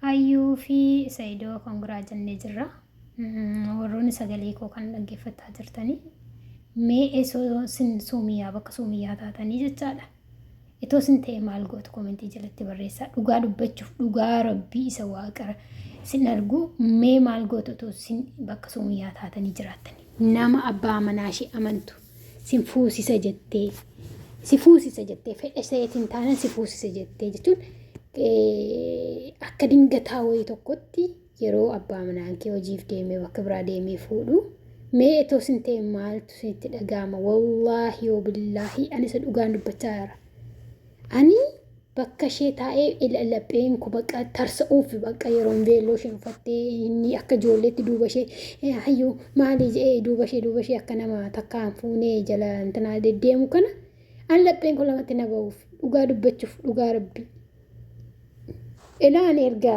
Hayyuu fi Saayidoo kongiraa jennee jirra. Warroonni sagalee koo kan dhaggeeffachaa jirtanii mee esoo sin suumiyaa bakka suumiyaa taatanii jechaadha. Itoo sin ta'e maal gootu komentii jalatti barreessaa. Dhugaa dubbachuuf dhugaa rabbii isa waaqara sin argu mee maal gootu itoo sin bakka suumiyaa taatanii jiraattanii. Nama abbaa manaa ishee amantu sin fuusisa jettee si fuusisa jettee fedha isheetiin taanaan si fuusisa jettee jechuun akka dingataa wayii tokkotti yeroo abbaa manaan kee hojiif deemee bakka biraa deemee fuudhu mee itoo sin ta'e maaltu sitti dhagahama. Wallaahi billaahi ani isa dhugaan dubbachaa jira. Ani bakka ishee taa'ee lapheen ko bakka tarsa'uuf bakka yeroon beelloo isheen uffattee inni akka ijoolleetti duuba ishee hayyuu maali jedhee duuba ishee akka nama takkaan fuunee jala intanaa deddeemu kana ani lapheen ko lamatti na ba'uuf dhugaa dubbachuuf dhugaa rabbii. Elaan erga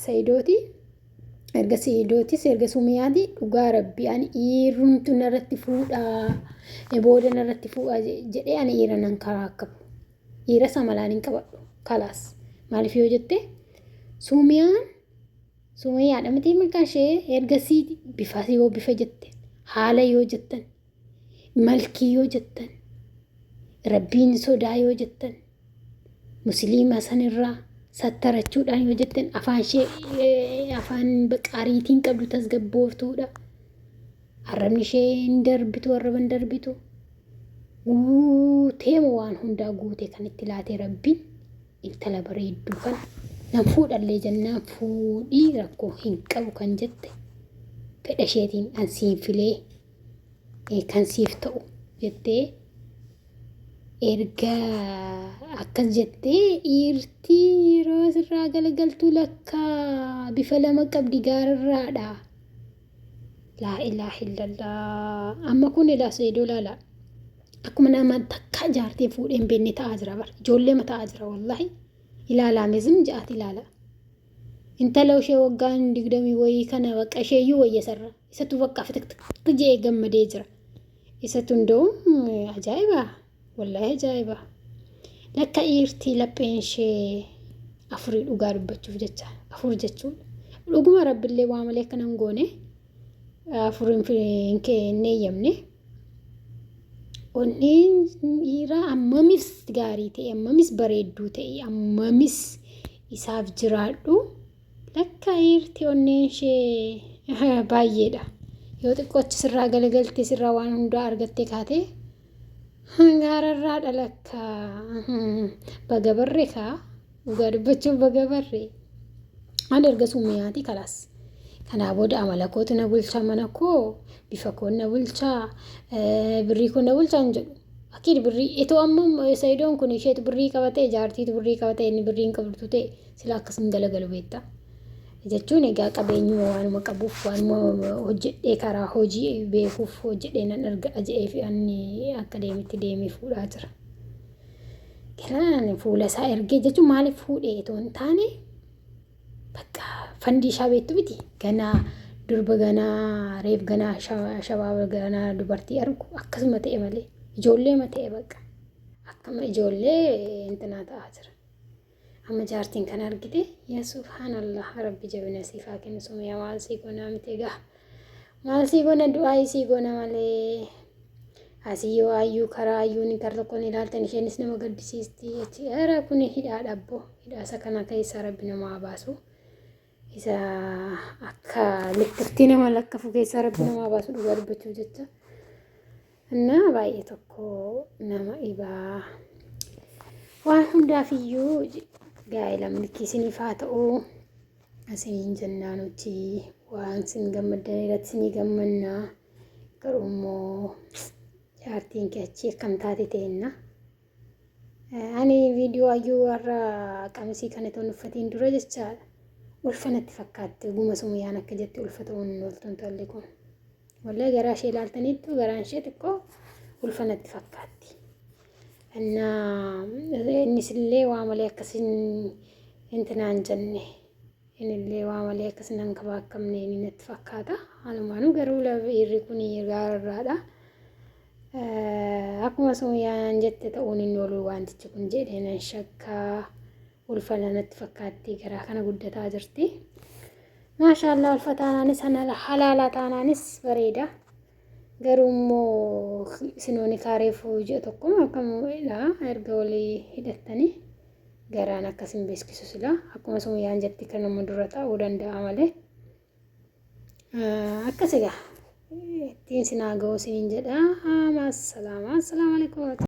Saayidootis erga Sumiyaati dhugaa rabbii ani dhiirumtu narratti fuudhaa booda narratti fuudhaa jedhee ani dhiira nan karaa akka dhiira samalaan hin qabadhu kalaas maaliif yoo jette Sumiyaadha miti maqaan ishee ergasii bifa jette haala yoo jettan malkii yoo jettan rabbiin sodaa yoo jettan musliima sanirraa sattarachuudhaan yoo jettan afaan ishee afaan qaariitiin qabdu tasgabbooftuudha. Arrabni ishee hin darbitu arraba hin darbitu. Teema waan hundaa guute kan itti laatee rabbiin intala bareedduu kana nan fuudhallee jennaan fuudhii rakkoo hin qabu kan jette fedha isheetiin ansiin filee kan siif ta'u jettee erga akkas jettee dhiirtii yeroo asirraa galagaltuu lakka bifa lama qabdi gaararraadha. Laa ilaaha illallah. Amma kun ilaa Saayidoo laala. Akkuma nama takka jaartee fuudheen beenne ta'aa jira bara. Ijoollee mataa jira wallahi. Ilaalaa mezim ja'at ilaala. Intala ishee waggaan 20 wayii kana bakka isheeyyuu wayya sarra. Isatu bakka fitikti jee gammadee jira. Isatu ndoo ajaa'iba. Wallahi ajaa'iba. Lakka dhiirtii lapheen ishee afurii dhugaa dubbachuuf jecha afur jechuun dhuguma rabbillee waa malee akka nan goone afuriin hin eeyyamne. Onneen dhiiraa ammamis gaarii ta'e ammamis bareedduu ta'e ammamis isaaf jiraadhu lakka dhiirtii onneen ishee baay'eedha. Yoo xiqqoochi sirraa galagalte sirraa waan hundaa argattee kaatee gaararraadha lakka bagabarre kaa dhugaa dubbachuuf bagabarre. Ani erga Sumiyaati kalaas. Kanaa booda amala kootu na bulchaa mana koo bifa koo na bulchaa birrii koo na bulchaa hin jedhu. Akkiin birrii itoo amma Saayidoon kun isheetu birrii qabatee jaartiitu birrii qabatee inni birrii hin qabdu ta'e sila akkasiin galagalu beektaa. Jechuun egaa qabeenyuma waanuma qabuuf waanuma hojjedhee karaa hojii beekuuf hojjedhee nan arga jedhee fi ani akka deemitti deemee fuudhaa jira. Kanaan fuula isaa ergee jechuun maaliif fuudhee itoo hin taane bakka fandishaa beektu miti ganaa durba ganaa reef ganaa shabaaba ganaa dubartii argu akkasuma ta'e malee ijoollee mata'e bakka akkama ijoollee intanaa ta'aa jira. Amma jaartiin kan argite yaa subhaanallah rabbi jabina siif haa kennu. Sumiyaa maal sii goonaa miti egaa maal sii goona du'aa sii goona malee asii yoo ayyuu karaa ayyuun kara tokkoon ilaaltan isheenis nama gaddisiisti jechi era kun hidhaadha abboo hidhaasa kana keessa rabbi nama baasu isa akka likkirtii nama lakkafu keessa rabbi nama baasu dhugaa dubbachuuf jecha እና baay'ee tokko nama dhibaa waan hundaafiyyuu gaa'ela milkii isiniif haa ta'u isiniin jennaan hojii waan isin gammaddan irratti isinii gammannaa garuu immoo jaartiin kee achi akkam taate ta'enna. Ani viidiyoo ayyuu warra qamisii kana ta'uun uffatiin dura jechaadha. Ulfanatti fakkaatti guma Sumiyaan akka jetti ulfatuun oltuun talli kun. Wallahi garaa ishee ilaaltaniittu garaan ishee xiqqoo ulfanatti fakkaatti. Innis illee waa malee akkasiin intinaan jenne innillee waa malee akkasiin hin kabaakamne inni natti fakkaata. Halumaanuu garuu dhiirri kun gaararraadha. Akkuma Sumiyaan jette ta'uun hin oolu wantichi kun jedhee nan shakkaa ulfa natti fakkaatti garaa kana guddataa jirti. Maashaallah ulfa taanaanis halaalaa taanaanis bareeda. Garuu immoo sinooni kaareefuu ji'a tokkuma akkamidha erga walii hidhattanii garaan akkasin beeksisu sila akkuma sumuyyaan jetti kan nama dura ta'uu danda'a malee. Akkasigaa ittiin sinaa ga'u siniin jedha. Assalaamu alaikum.